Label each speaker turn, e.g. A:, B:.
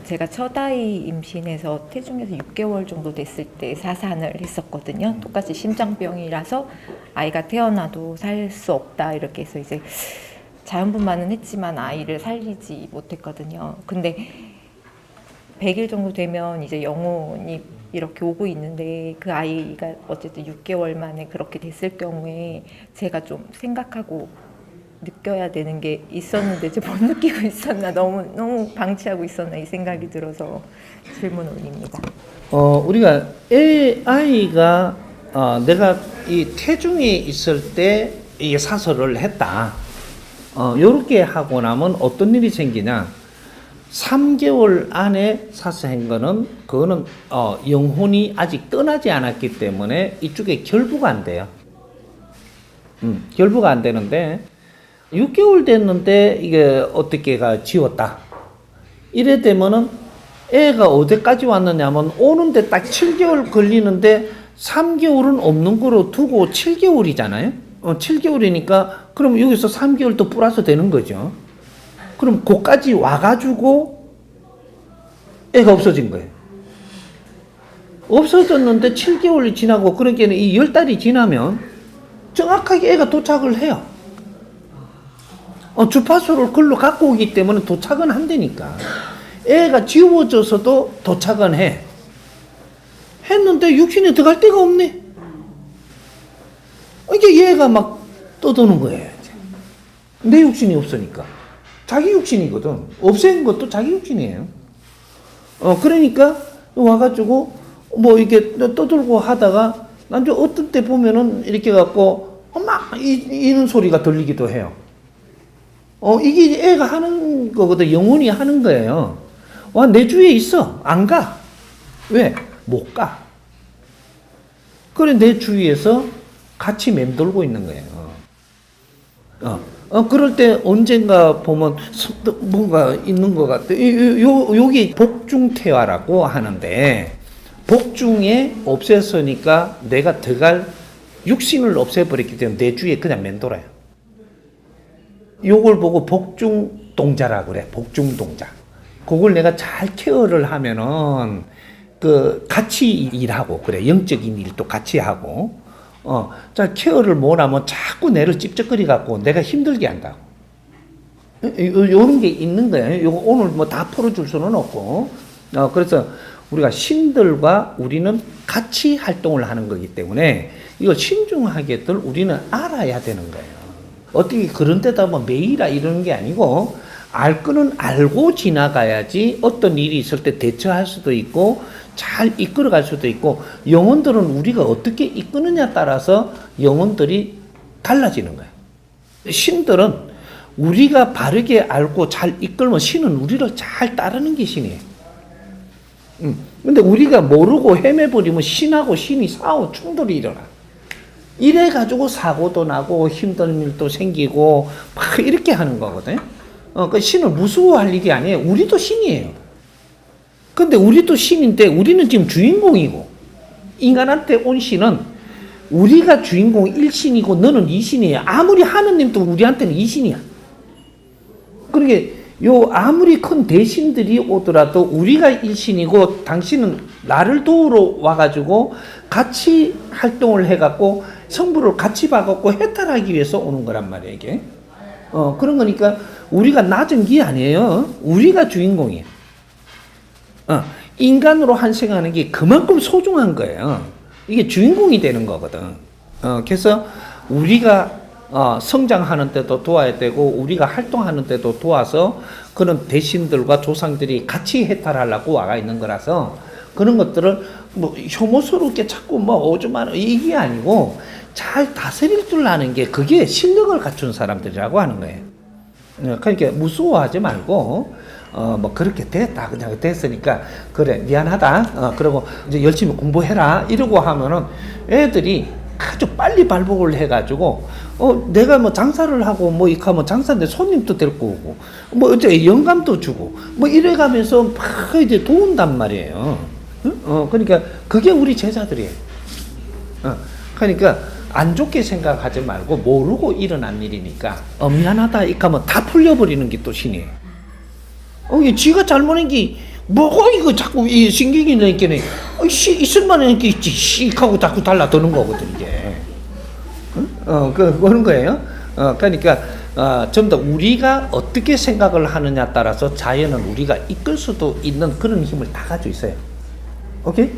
A: 제가 첫 아이 임신해서 태중에서 6개월 정도 됐을 때 사산을 했었거든요. 똑같이 심장병이라서 아이가 태어나도 살 수 없다 이렇게 해서 이제 자연분만은 했지만 아이를 살리지 못했거든요. 근데 100일 정도 되면 이제 영혼이 이렇게 오고 있는데 그 아이가 어쨌든 6개월 만에 그렇게 됐을 경우에 제가 좀 생각하고 느껴야 되는 게 있었는데 제가 못 느끼고 있었나, 너무 방치하고 있었나 이 생각이 들어서 질문 올립니다.
B: 우리가 아이가 내가 이 태중에 있을 때 이 사설을 했다. 요렇게 하고 나면 어떤 일이 생기냐? 3개월 안에 사서한 거는 그거는 영혼이 아직 떠나지 않았기 때문에 이쪽에 결부가 안 돼요. 결부가 안 되는데 6개월 됐는데 이게 어떻게가 지웠다. 이래 되면은 애가 어디까지 왔느냐면 오는데 딱 7개월 걸리는데 3개월은 없는 거로 두고 7개월이잖아요. 7개월이니까 그럼 여기서 3개월 또 플러스 되는 거죠. 그럼 거기까지 와가지고 애가 없어진 거예요. 없어졌는데 7개월이 지나고 그러니까 이 10달이 지나면 정확하게 애가 도착을 해요. 주파수를 글로 갖고 오기 때문에 도착은 한다니까. 애가 지워져서도 도착은 해. 했는데 육신에 들어갈 데가 없네. 이게 얘가 막 떠도는 거예요. 내 육신이 없으니까. 자기 육신이거든. 없앤 것도 자기 육신이에요. 그러니까 와가지고 뭐 이렇게 떠들고 하다가 나중에 어떤 때 보면은 이렇게 갖고 막 이는 소리가 들리기도 해요. 이게 애가 하는 거거든. 영혼이 하는 거예요. 와, 내 주위에 있어. 안 가. 왜? 못 가. 그래, 내 주위에서 같이 맴돌고 있는 거예요. 그럴 때 언젠가 보면 뭔가 있는 것 같아. 여기 복중태화라고 하는데, 복중에 없앴으니까 내가 들어갈 육신을 없애버렸기 때문에 내 주위에 그냥 맴돌아요. 요걸 보고 복중동자라고 그래. 복중동자. 그걸 내가 잘 케어를 하면은 같이 일하고 그래. 영적인 일도 같이 하고 자 케어를 못하면 자꾸 내를 찝쩍거리 갖고 내가 힘들게 한다고. 요런 게 있는 거예요. 요거 오늘 뭐 다 풀어줄 수는 없고 그래서 우리가 신들과 우리는 같이 활동을 하는 거기 때문에 이걸 신중하게들 우리는 알아야 되는 거예요. 어떻게 그런 데다 뭐 매일아 이러는 게 아니고 알 거는 알고 지나가야지 어떤 일이 있을 때 대처할 수도 있고 잘 이끌어갈 수도 있고 영혼들은 우리가 어떻게 이끄느냐에 따라서 영혼들이 달라지는 거예요. 신들은 우리가 바르게 알고 잘 이끌면 신은 우리를 잘 따르는 게 신이에요. 근데 우리가 모르고 헤매버리면 신하고 신이 싸워 충돌이 일어나. 이래가지고 사고도 나고 힘든 일도 생기고 막 이렇게 하는 거거든. 그 신을 무서워할 일이 아니에요. 우리도 신이에요. 근데 우리도 신인데 우리는 지금 주인공이고 인간한테 온 신은 우리가 주인공 1신이고 너는 2신이에요. 아무리 하느님도 우리한테는 2신이야. 그러니까 아무리 큰 대신들이 오더라도 우리가 1신이고 당신은 나를 도우러 와가지고 같이 활동을 해갖고 성부를 같이 봐갖고 해탈하기 위해서 오는 거란 말이에요, 이게. 그런 거니까 우리가 낮은 게 아니에요. 우리가 주인공이에요. 인간으로 환생하는 게 그만큼 소중한 거예요. 이게 주인공이 되는 거거든. 그래서 우리가 성장하는 때도 도와야 되고 우리가 활동하는 때도 도와서 그런 대신들과 조상들이 같이 해탈하려고 와가 있는 거라서 그런 것들을 뭐 혐오스럽게 자꾸 뭐 오줌하는 이게 아니고 잘 다스릴 줄 아는 게 그게 실력을 갖춘 사람들이라고 하는 거예요. 그러니까 무서워하지 말고 뭐 그렇게 됐다 그냥 됐으니까 그래 미안하다 그러고 이제 열심히 공부해라 이러고 하면은 애들이 아주 빨리 발복을 해가지고 내가 뭐 장사를 하고 뭐 이렇게 하면 장사인데 손님도 데리고 오고 뭐 어째 영감도 주고 뭐 이래가면서 막 이제 도운단 말이에요. 그러니까 그게 우리 제자들이에요. 그러니까 안 좋게 생각하지 말고 모르고 일어난 일이니까 미안하다 이렇게 하면 다 풀려버리는 게 또 신이에요. 지가 잘못한 게 뭐가 이거 자꾸 이 신경이 내니까는 있을 만한 게 있지 씩 하고 자꾸 달라드는 거거든 이게. 그런 거예요. 그러니까 전부 다 우리가 어떻게 생각을 하느냐 따라서 자연은 우리가 이끌 수도 있는 그런 힘을 다 가지고 있어요. 오케이?